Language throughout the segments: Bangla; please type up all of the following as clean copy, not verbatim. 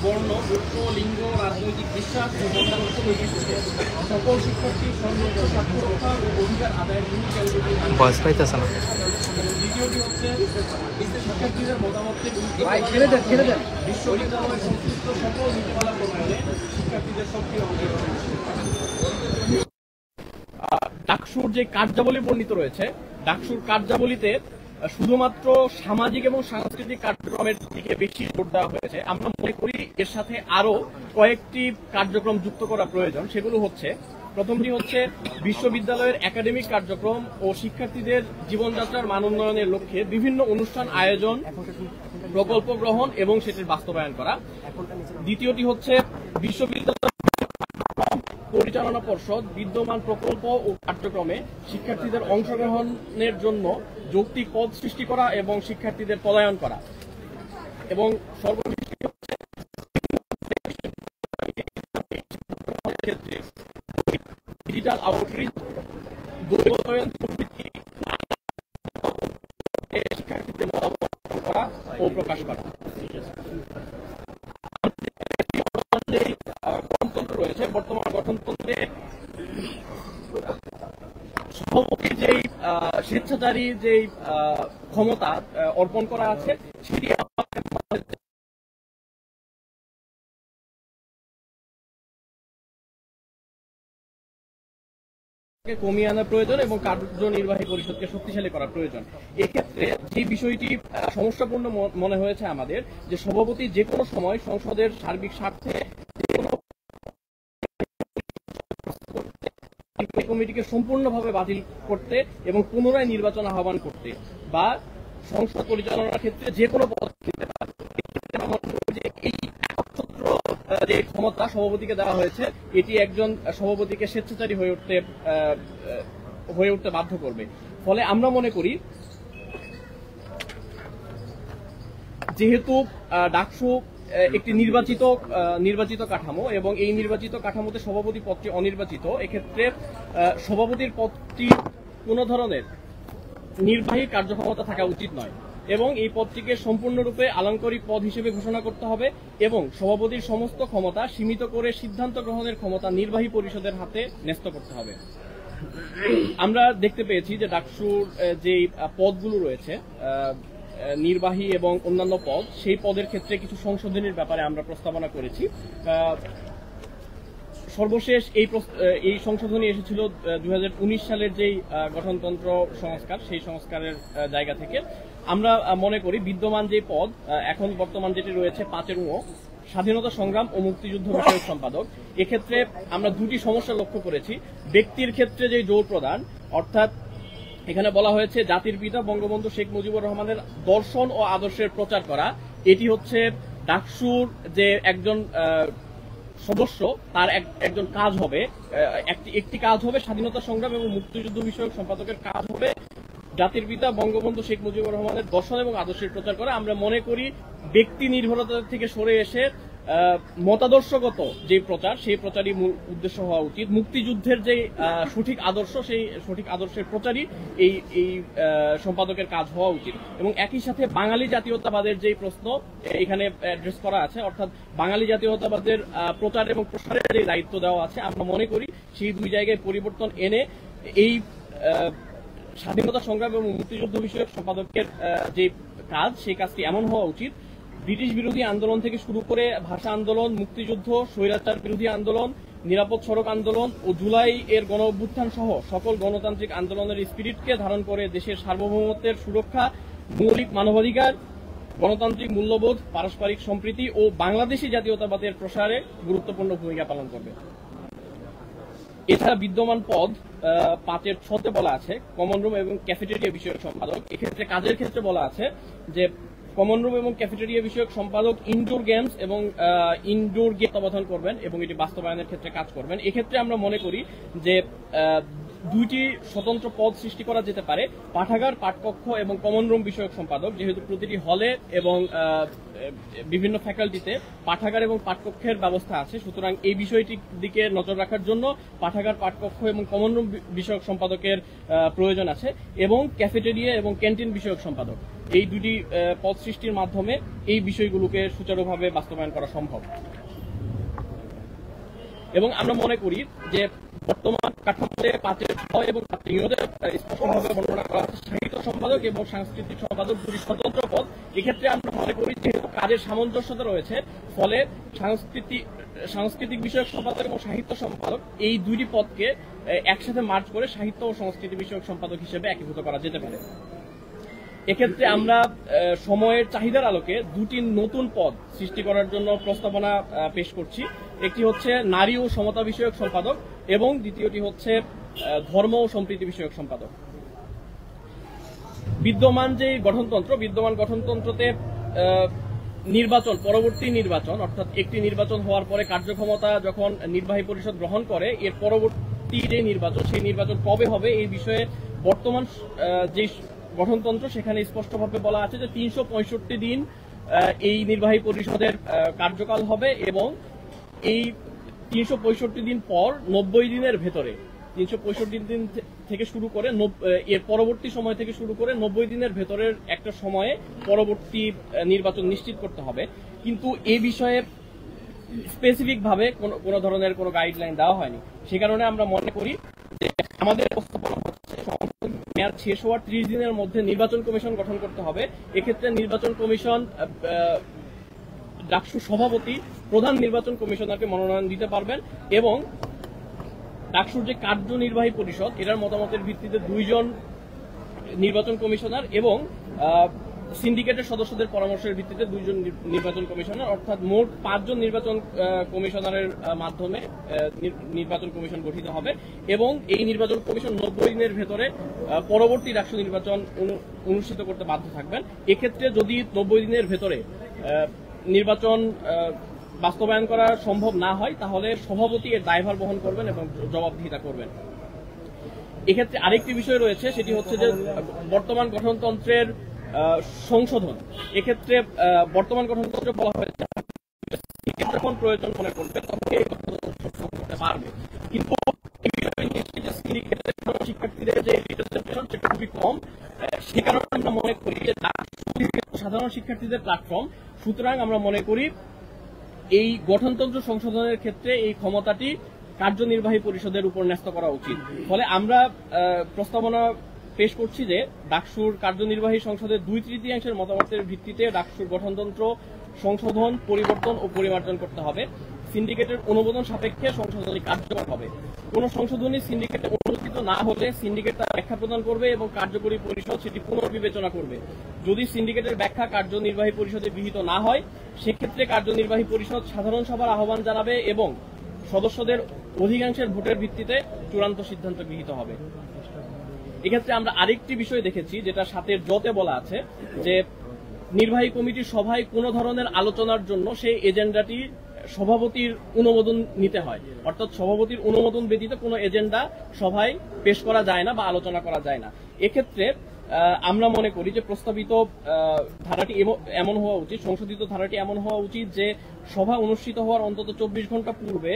বর্ণ, গোত্র, লিঙ্গ, রাজনৈতিক বিশ্বাস ও মতামত নির্বিশেষে সকল শিক্ষার্থী সর্বোচ্চ সাক্ষরতা ও অধিকার আদায়ের ভূমিকা। দ্বিতীয়টি হচ্ছে শিক্ষার্থীদের মতামতকে বিশ্ববিদ্যালয় সংশ্লিষ্ট সকল নীতিমালা প্রণয়নে শিক্ষার্থীদের সক্রিয় অংশগ্রহণ। ডাকসুর যে কার্যাবলী বর্ণিত রয়েছে, ডাকসুর কার্যাবলীতে শুধুমাত্র সামাজিক এবং সাংস্কৃতিক কার্যক্রমের দিকে বেশি জোর দেওয়া হয়েছে। আমরা মনে করি এর সাথে আরো কয়েকটি কার্যক্রম যুক্ত করা প্রয়োজন। সেগুলো হচ্ছে, প্রথমটি হচ্ছে বিশ্ববিদ্যালয়ের একাডেমিক কার্যক্রম ও শিক্ষার্থীদের জীবনযাত্রার মান উন্নয়নের লক্ষ্যে বিভিন্ন অনুষ্ঠান আয়োজন, প্রকল্প গ্রহণ এবং সেটির বাস্তবায়ন করা। দ্বিতীয়টি হচ্ছে বিশ্ববিদ্যালয় পরিচালনা পর্ষদ বিদ্যমান প্রকল্প ও কার্যক্রমে শিক্ষার্থীদের অংশগ্রহণের জন্য যৌক্তিক পদ সৃষ্টি করা এবং শিক্ষার্থীদের পদায়ন করা। এবং সর্বশেষ ডিজিটাল আউটরিচ শিক্ষার্থীদের মতামত করা ও প্রকাশ করা। গণতন্ত্র রয়েছে, বর্তমান গঠনতন্ত্রে সভাপতির যেই স্বেচ্ছাচারী যেই ক্ষমতা অর্পণ করা আছে সেটি কমিয়ে আনা প্রয়োজন এবং কার্যনির্বাহী পরিষদকে শক্তিশালী করা প্রয়োজন। এক্ষেত্রে যে বিষয়টি সমস্যাপূর্ণ মনে হয়েছে আমাদের, যে সভাপতি যে কোনো সময় সংসদের সার্বিক স্বার্থে কমিটিকে সম্পূর্ণভাবে বাতিল করতে এবং পুনরায় নির্বাচন আহ্বান করতে বা সংসদ পরিচালনার ক্ষেত্রে যে কোনো পদক্ষেপ নিতে পারে। এই একচ্ছত্র যে ক্ষমতা সভাপতিকে দেওয়া হয়েছে, এটি একজন সভাপতিকে স্বেচ্ছাচারী হয়ে উঠতে বাধ্য করবে। ফলে আমরা মনে করি, যেহেতু ডাকসু একটি নির্বাচিত কাঠামো এবং এই নির্বাচিত কাঠামোতে সভাপতি পদটি অনির্বাচিত, এক্ষেত্রে সভাপতির পদটি কোনো ধরনের নির্বাহী কার্যক্ষমতা থাকা উচিত নয় এবং এই পদটিকে সম্পূর্ণরূপে আলংকারিক পদ হিসেবে ঘোষণা করতে হবে এবং সভাপতির সমস্ত ক্ষমতা সীমিত করে সিদ্ধান্ত গ্রহণের ক্ষমতা নির্বাহী পরিষদের হাতে ন্যস্ত করতে হবে। আমরা দেখতে পেয়েছি যে ডাকসুর যে পদগুলো রয়েছে, নির্বাহী এবং অন্যান্য পদ, সেই পদের ক্ষেত্রে কিছু সংশোধনের ব্যাপারে আমরা প্রস্তাবনা করেছি। সর্বশেষ এই সংশোধনী এসেছিল 2019 সালের যেই গঠনতন্ত্র সংস্কার, সেই সংস্কারের জায়গা থেকে। আমরা মনে করি বিদ্যমান যে পদ এখন বর্তমান যেটি রয়েছে 5 স্বাধীনতা সংগ্রাম ও মুক্তিযুদ্ধ বিষয়ক সম্পাদক, এক্ষেত্রে আমরা দুটি সমস্যা লক্ষ্য করেছি। ব্যক্তির ক্ষেত্রে যে জোর প্রদান, অর্থাৎ এখানে বলা হয়েছে জাতির পিতা বঙ্গবন্ধু শেখ মুজিবুর রহমানের দর্শন ও আদর্শের প্রচার করা, এটি হচ্ছে ডাকসুর যে একজন সদস্য তার একজন কাজ হবে, একটি কাজ হবে স্বাধীনতা সংগ্রাম এবং মুক্তিযুদ্ধ বিষয়ক সম্পাদকের কাজ হবে জাতির পিতা বঙ্গবন্ধু শেখ মুজিবুর রহমানের দর্শন এবং আদর্শের প্রচার করা। আমরা মনে করি ব্যক্তি নির্ভরতা থেকে সরে এসে মতাদর্শগত যে প্রচার, সেই প্রচারই মূল উদ্দেশ্য হওয়া উচিত। মুক্তিযুদ্ধের যে সঠিক আদর্শ, সেই সঠিক আদর্শের প্রচারই এই সম্পাদকের কাজ হওয়া উচিত। এবং একই সাথে বাঙালি জাতীয়তাবাদের যে প্রশ্ন এখানে অ্যাড্রেস করা আছে, অর্থাৎ বাঙালি জাতীয়তাবাদের প্রচার এবং প্রসারের যে দায়িত্ব দেওয়া আছে, আমরা মনে করি সেই দুই জায়গায় পরিবর্তন এনে এই স্বাধীনতা সংগ্রাম এবং মুক্তিযুদ্ধ বিষয়ক সম্পাদকের যে কাজ, সেই কাজটি এমন হওয়া উচিত ব্রিটিশ বিরোধী আন্দোলন থেকে শুরু করে ভাষা আন্দোলন, মুক্তিযুদ্ধ, স্বৈরাচার বিরোধী আন্দোলন, নিরাপদ সড়ক আন্দোলন ও জুলাই এর গণ অভ্যুত্থান সহ সকল গণতান্ত্রিক আন্দোলনের স্পিরিটকে ধারণ করে দেশের সার্বভৌমত্বের সুরক্ষা, মৌলিক মানবাধিকার, গণতান্ত্রিক মূল্যবোধ, পারস্পরিক সম্প্রীতি ও বাংলাদেশি জাতীয়তাবাদের প্রসারে গুরুত্বপূর্ণ ভূমিকা পালন করবে। এছাড়া বিদ্যমান পদ 5(6) বলা আছে কমন রুম এবং ক্যাফেটেরিয়া বিষয়ক সম্পাদক। এক্ষেত্রে কাজের ক্ষেত্রে বলা আছে যে কমন রুম এবং ক্যাফেটেরিয়া বিষয়ক সম্পাদক ইনডোর গেমস এবং ইনডোর গেম তত্ত্বাবধান করবেন এবং এটি বাস্তবায়নের ক্ষেত্রে কাজ করবেন। এক্ষেত্রে আমরা মনে করি যে দুইটি স্বতন্ত্র পদ সৃষ্টি করা যেতে পারে, পাঠাগার, পাঠকক্ষ এবং কমন রুম বিষয়ক সম্পাদক। যেহেতু প্রতিটি হলে এবং বিভিন্ন ফ্যাকাল্টিতে পাঠাগার এবং পাঠকক্ষের ব্যবস্থা আছে, সুতরাং এই বিষয়টির দিকে নজর রাখার জন্য পাঠাগার, পাঠকক্ষ এবং কমন রুম বিষয়ক সম্পাদকের প্রয়োজন আছে, এবং ক্যাফেটেরিয়া এবং ক্যান্টিন বিষয়ক সম্পাদক। এই দুটি পদ সৃষ্টির মাধ্যমে এই বিষয়গুলোকে সুচারুভাবে বাস্তবায়ন করা সম্ভব। এবং আমরা মনে করি যে বর্তমান কাঠামোতে 5 এবং 5 স্পষ্টভাবে বর্ণনা করা হচ্ছে সাহিত্য সম্পাদক এবং সাংস্কৃতিক সম্পাদক দুটি স্বতন্ত্র পদ। এক্ষেত্রে আমরা মনে করি যেহেতু কাজের সামঞ্জস্যতা রয়েছে, ফলে সাংস্কৃতিক বিষয়ক সম্পাদক এবং সাহিত্য সম্পাদক এই দুইটি পদকে একসাথে মার্জ করে সাহিত্য ও সংস্কৃতি বিষয়ক সম্পাদক হিসেবে একীভূত করা যেতে পারে। এক্ষেত্রে আমরা সময়ের চাহিদার আলোকে দুটি নতুন পদ সৃষ্টি করার জন্য প্রস্তাবনা পেশ করছি। একটি হচ্ছে নারী ও সমতা বিষয়ক সম্পাদক এবং দ্বিতীয়টি হচ্ছে ধর্ম ও সম্প্রীতি বিষয়ক সম্পাদক। বিদ্যমান গঠনতন্ত্রতে পরবর্তী নির্বাচন অর্থাৎ একটি নির্বাচন হওয়ার পরে কার্যক্ষমতা যখন নির্বাহী পরিষদ গ্রহণ করে, এর পরবর্তী যে নির্বাচন, সেই নির্বাচন কবে হবে এই বিষয়ে বর্তমান যে গঠনতন্ত্র সেখানে স্পষ্টভাবে বলা আছে যে 365 দিন এই নির্বাহী পরিষদের কার্যকাল হবে, এবং এই 365 দিন পর 90 দিনের ভেতরে 365 দিন থেকে শুরু করে এর পরবর্তী সময় থেকে শুরু করে 90 দিনের ভেতরের একটা সময়ে পরবর্তী নির্বাচন নিশ্চিত করতে হবে। কিন্তু এই বিষয়ে স্পেসিফিক ভাবে কোনো ধরনের কোনো গাইডলাইন দেওয়া হয়নি। সে কারণে আমরা মনে করি যে আমাদের প্রস্তাবনা হচ্ছে মেয়াদ শেষ হওয়ার 30 দিনের মধ্যে নির্বাচন কমিশন গঠন করতে হবে। এক্ষেত্রে নির্বাচন কমিশন ডাকসু সভাপতি প্রধান নির্বাচন কমিশনারকে মনোনয়ন দিতে পারবেন, এবং ডাকসুর যে কার্যনির্বাহী পরিষদ এটার মতামতের ভিত্তিতে 2 জন নির্বাচন কমিশনার এবং সিন্ডিকেটের সদস্যদের পরামর্শের ভিত্তিতে 2 জন নির্বাচন কমিশনার, অর্থাৎ মোট 5 জন নির্বাচন কমিশনারের মাধ্যমে নির্বাচন কমিশন গঠিত হবে, এবং এই নির্বাচন কমিশন 90 দিনের ভেতরে পরবর্তী ডাকসু নির্বাচন অনুষ্ঠিত করতে বাধ্য থাকবেন। এক্ষেত্রে যদি 90 দিনের ভেতরে নির্বাচন বাস্তবায়ন করা সম্ভব না হয়, তাহলে সভাপতি এর দায়ভার বহন করবেন এবং জবাবদিহিতা করবেন। এক্ষেত্রে আরেকটি বিষয় রয়েছে, সেটি হচ্ছে যে বর্তমান গঠনতন্ত্রের সংশোধন। এক্ষেত্রে বর্তমান গঠনতন্ত্রে বলা হয়েছে যখন প্রয়োজন মনে করবে তখন এই গঠনতন্ত্র সংশোধন করতে পারবে, কিন্তু শিক্ষার্থীদের যে রিপ্রেজেন্টেশন সেটা খুবই কম। সে কারণে আমরা মনে করি যে সাধারণ শিক্ষার্থীদের প্ল্যাটফর্ম, সুতরাং আমরা মনে করি এই গঠনতন্ত্র সংশোধনের ক্ষেত্রে এই ক্ষমতাটি কার্যনির্বাহী পরিষদের উপর ন্যস্ত করা উচিত। ফলে আমরা প্রস্তাবনা পেশ করছি যে ডাকসুর কার্যনির্বাহী সংসদের 2/3 মতামতের ভিত্তিতে ডাকসুর গঠনতন্ত্র সংশোধন, পরিবর্তন ও পরিমার্জন করতে হবে। সিন্ডিকেটের অনুমোদন সাপেক্ষে সংশোধনী কার্যকর হবে। কোন সংশোধনী সিন্ডিকেটে অনুমোদিত না হলে সিন্ডিকেট তার ব্যাখ্যা প্রদান করবে এবং কার্যকরী পরিষদ সেটি পুনর্বিবেচনা করবে। যদি সিন্ডিকেটের ব্যাখ্যা কার্যনির্বাহী পরিষদে গৃহীত না হয়, সেক্ষেত্রে কার্যনির্বাহী পরিষদ সাধারণ সভার আহ্বান জানাবে এবং সদস্যদের অধিকাংশের ভোটের ভিত্তিতে চূড়ান্ত সিদ্ধান্ত গৃহীত হবে। এক্ষেত্রে আমরা আরেকটি বিষয় দেখেছি, যেটা 7 জতে বলা আছে যে নির্বাহী কমিটির সভায় কোন ধরনের আলোচনার জন্য সেই এজেন্ডাটি সভাপতির অনুমোদন নিতে হয়, অর্থাৎ সভাপতির অনুমোদন ব্যতীত কোনো এজেন্ডা সভায় পেশ করা যায় না বা আলোচনা করা যায় না। এক্ষেত্রে আমরা মনে করি যে প্রস্তাবিত ধারাটি এমন হওয়া উচিত, সংশোধিত ধারাটি এমন হওয়া উচিত যে সভা অনুষ্ঠিত হওয়ার অন্তত 24 ঘন্টা পূর্বে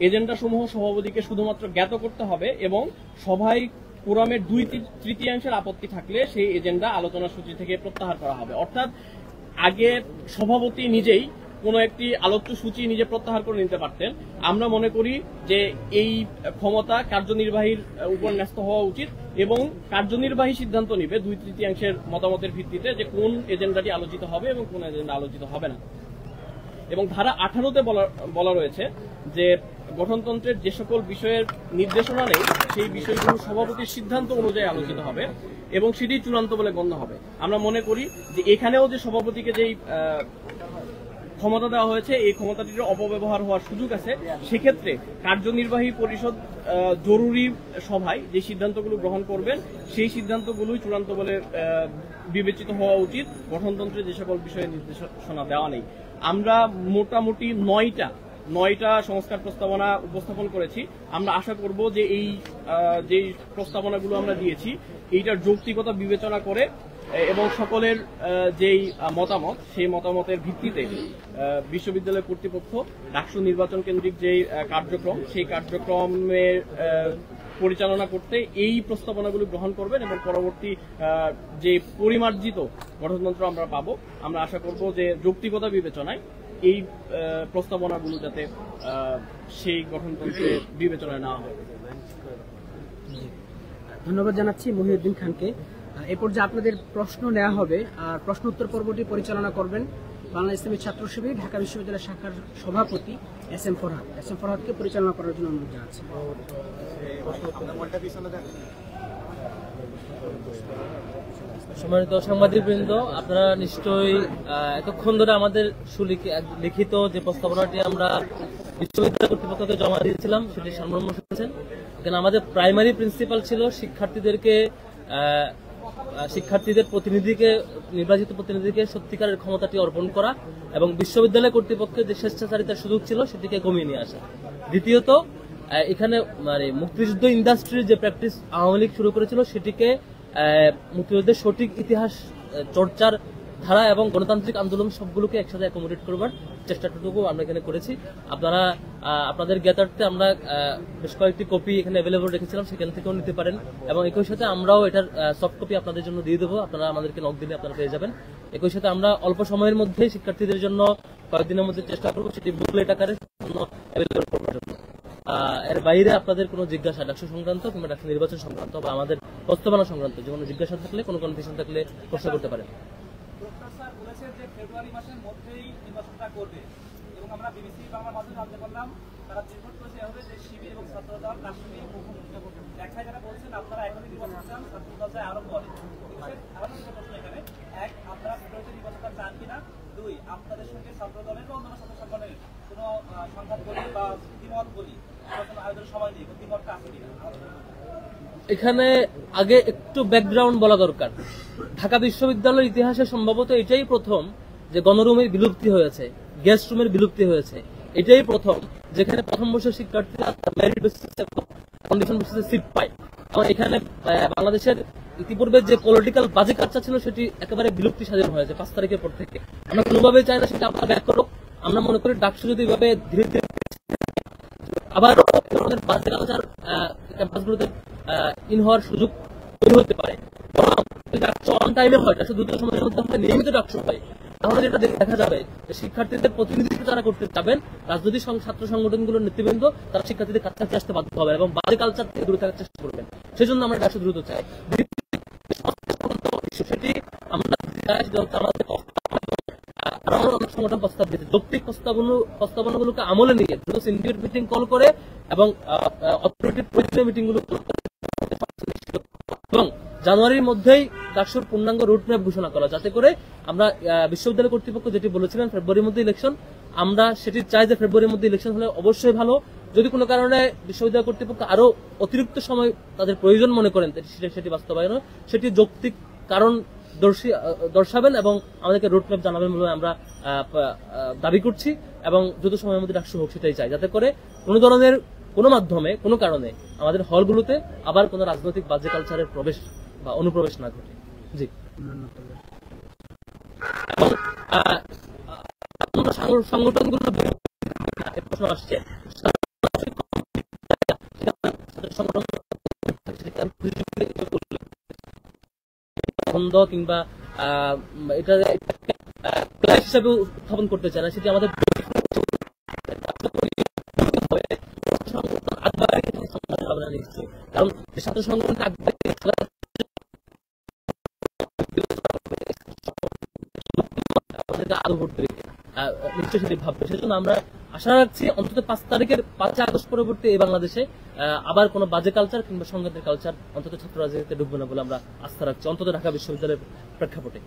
এজেন্ডা সমূহ সভাপতিকে শুধুমাত্র জ্ঞাত করতে হবে, এবং সভায় কোরামের 2/3 আপত্তি থাকলে সেই এজেন্ডা আলোচনা সূচি থেকে প্রত্যাহার করা হবে। অর্থাৎ আগে সভাপতি নিজেই কোনো একটি আলোচ্য সূচি নিজে প্রত্যাহার করে নিতে পারতেন। আমরা মনে করি যে এই ক্ষমতা কার্যনির্বাহীর উপর ন্যস্ত হওয়া উচিত, এবং কার্যনির্বাহী সিদ্ধান্ত নিবে 2/3 মতামতের ভিত্তিতে যে কোন এজেন্ডাটি আলোচিত হবে এবং কোন এজেন্ডা আলোচিত হবে না। এবং ধারা 18-তে বলা রয়েছে যে গঠনতন্ত্রের যে সকল বিষয়ের নির্দেশনা নেই সেই বিষয়গুলো সভাপতির সিদ্ধান্ত অনুযায়ী আলোচিত হবে এবং সেটি চূড়ান্ত বলে গণ্য হবে। আমরা মনে করি যে এখানেও যে সভাপতিকে যেই ক্ষমতা দেওয়া হয়েছে, এই ক্ষমতাটির অপব্যবহার হওয়ার সুযোগ আছে। সেক্ষেত্রে কার্যনির্বাহী পরিষদ জরুরি সভায় যে সিদ্ধান্তগুলো গ্রহণ করবেন সেই সিদ্ধান্তগুলোই চূড়ান্ত বলে বিবেচিত হওয়া উচিত। গঠনতন্ত্রে যে সকল বিষয়ে নির্দেশনা দেওয়া নেই। আমরা মোটামুটি 9টা 9টা সংস্কার প্রস্তাবনা উপস্থাপন করেছি। আমরা আশা করব যে এই যে প্রস্তাবনাগুলো আমরা দিয়েছি এইটার যৌক্তিকতা বিবেচনা করে এবং সকলের যেই মতামত সেই মতামতের ভিত্তিতে বিশ্ববিদ্যালয় কর্তৃপক্ষ ডাকসু নির্বাচন কেন্দ্রিক যেই কার্যক্রম সেই কার্যক্রমের পরিচালনা করতে এই প্রস্তাবনাগুলো গ্রহণ করবেন এবং পরবর্তী যে পরিমার্জিত গঠনতন্ত্র আমরা পাবো, আমরা আশা করব যে যৌক্তিকতা বিবেচনায় এই প্রস্তাবনাগুলো যাতে সেই গঠনতন্ত্রের বিবেচনায় নেওয়া হয়। ধন্যবাদ জানাচ্ছি মহিউদ্দিন খানকে। এ পর্যায়ে আপনাদের প্রশ্ন নেওয়া হবে, আর প্রশ্ন উত্তর পর্বটি পরিচালনা করবেন বাংলা ইসলামী ছাত্র শিবির ঢাকা বিশ্ববিদ্যালয় শাখার সভাপতি SM ফরহাদকে পরিচালনা করার জন্য অনুরোধ জানাচ্ছি। সম্মানিত সাংবাদিকবৃন্দ, আপনারা নিশ্চয়ই এতক্ষণ ধরে আমাদের লিখিত যে প্রস্তাবনাটি আমরা বিশ্ববিদ্যালয় কর্তৃপক্ষকে জমা দিয়েছিলাম সেটি সারমর্ম শুনেছেন। এখানে আমাদের প্রাইমারি প্রিন্সিপাল ছিল শিক্ষার্থীদের নির্বাচিত প্রতিনিধিকে সত্যিকারের ক্ষমতাটি অর্পণ করা এবং বিশ্ববিদ্যালয় কর্তৃপক্ষের যে স্বেচ্ছাচারিতার সুযোগ ছিল সেটিকে কমিয়ে নিয়ে আসা। দ্বিতীয়ত, এখানে মানে মুক্তিযুদ্ধ ইন্ডাস্ট্রির যে প্র্যাকটিস আওয়ামী লীগ শুরু করেছিল সেটিকে মুক্তিযুদ্ধের সঠিক ইতিহাস চর্চার ধারা এবং গণতান্ত্রিক আন্দোলন সবগুলোকে একসাথে অ্যাকোমোডেট করবার চেষ্টাটুকু আমরা এখানে করেছি। আপনারা আপনাদের জ্ঞাতার্থে আমরা বেশ কয়েকটি কপি এখানে অ্যাভেলেবল রেখেছিলাম, সেখান থেকেও নিতে পারেন এবং একই সাথে আমরাও এটার সফট কপি আপনাদের জন্য দিয়ে দেবো। আপনারা আমাদেরকে নক দিলে আপনারা পেয়ে যাবেন। একই সাথে আমরা অল্প সময়ের মধ্যে শিক্ষার্থীদের জন্য কয়েকদিনের মধ্যে চেষ্টা করবো সেটি বুকলেট আকারে অ্যাভেলেবল করবার জন্য। এর বাইরে আপনাদের কোনো জিজ্ঞাসা ডাকসু সংক্রান্ত কিংবা ডাকসু নির্বাচন সংক্রান্ত বা আমাদের প্রস্তাবনা সংক্রান্ত যে কোনো জিজ্ঞাসা থাকলে, কোনো কনফিউশন থাকলে প্রশ্ন করতে পারেন। ফেব্রুয়ারি মাসের মধ্যেই নির্বাচনটা করবে এবং আমরা বিবিসি বাংলার মাধ্যমে জানতে পারলাম তারা রিপোর্ট করেছে এভাবে যে শিবির এবং ছাত্রদল রাষ্ট্রীয় একসাথে যারা বলছেন আপনারা এখনই নির্বাচন চান, ছাত্রদল চায় আরো পরে। আমার প্রশ্ন এখানে, এক, আপনারা ফেব্রুয়ারিতে নির্বাচনটা চান কিনা? দুই, আপনাদের সঙ্গে ছাত্রদলের বা অন্যান্য ছাত্র সংগঠনের কোনো সংঘাত বলি বা দ্বিমত বলি নির্বাচন আয়োজনের সময় নেই, দ্বিমতটা আছে কিনা? এখানে আগে একটু ব্যাকগ্রাউন্ড বলা দরকার। ঢাকা বিশ্ববিদ্যালয়ের ইতিহাসে সম্ভবত এটাই প্রথম যে গণরুমের বিলুপ্তি হয়েছে, গেস্ট রুমের বিলুপ্তি হয়েছে। এটাই প্রথম যেখানে প্রথম বর্ষের শিক্ষার্থীরা মেরিট বেসিসে কন্ডিশন বেসিসে সিট পায়। এবং এখানে বাংলাদেশের ইতিপূর্বে যে পলিটিক্যাল বাজে কাজটা ছিল সেটি একেবারে বিলুপ্তি সাধন হয়েছে 5 তারিখের পর থেকে। আমরা কোনোভাবেই চাই না সেটা আপনারা ব্যাক করুক। আমরা মনে করি ডাকসু যদি এভাবে ধীরে ধীরে আবার বাজে কালচার ক্যাম্পাসগুলোতে ইন হওয়ার সুযোগ তৈরি হতে পারে, অন টাইমে হয়, দ্রুত সময়ের মধ্যে নিয়মিত ডাকসু হয়, তাহলে যেটা দেখা যাবে শিক্ষার্থীদের প্রতিনিধিত্ব যারা করতে চাবেন রাজনৈতিক ছাত্র সংগঠনগুলোর নেতৃবৃন্দ তারা শিক্ষার্থীদের কাছে আসতে বাধ্য হবে এবং বাজে কালচার থেকে দূরে থাকার চেষ্টা করবেন। সেই জন্য আমরা ডাকসু দ্রুত চাই। সেটি আমরা সংগঠন প্রস্তাব দিতে যৌক্তিক প্রস্তাবনাগুলোকে আমলে নিয়ে দ্রুত সিন্ডিকেট মিটিং কল করে এবং অথরিটির প্রয়োজনীয় মিটিংগুলো এবং জানুয়ারির মধ্যেই ডাকসুর পূর্ণাঙ্গ রুটম্যাপ ঘোষণা করা, যাতে করে আমরা বিশ্ববিদ্যালয় কর্তৃপক্ষ যেটি বলেছিলেন ফেব্রুয়ারির মধ্যে ইলেকশন, আমরা সেটি চাই যে ফেব্রুয়ারির মধ্যে ইলেকশন হলে অবশ্যই ভালো। যদি কোনো কারণে বিশ্ববিদ্যালয় কর্তৃপক্ষ আরো অতিরিক্ত সময় তাদের প্রয়োজন মনে করেন সেটি বাস্তবায়ন সেটি যৌক্তিক কারণ দর্শাবেন এবং আমাদেরকে রুটম্যাপ জানাবেন বলে আমরা দাবি করছি এবং যত সময়ের মধ্যে ডাকসু হোক সেটাই চাই, যাতে করে কোনো ধরনের কোনো মাধ্যমে কোনো কারণে আমাদের হলগুলোতে আবার কোনো রাজনৈতিক বাজে কালচারের প্রবেশ বা অনুপ্রবেশ না ঘটে। জি, সংগঠনগুলো প্রশ্ন আসছে বন্ধ কিংবা এটা ক্লাস হিসাবে উত্থাপন করতে চায় না, সেটি আমাদের কারণ ছাত্র সংগঠন আরো ভোট দেবে নিশ্চয়ই সেটি ভাববে। সেজন্য আমরা আশা রাখছি অন্তত 5 তারিখের 5 আগস্ট পরবর্তী এই বাংলাদেশে আবার কোনো বাজে কালচার কিংবা সংঘাতের কালচার অন্তত ছাত্র রাজনীতিতে ঢুকবে না বলে আমরা আস্থা রাখছি, অন্তত ঢাকা বিশ্ববিদ্যালয়ের প্রেক্ষাপটে।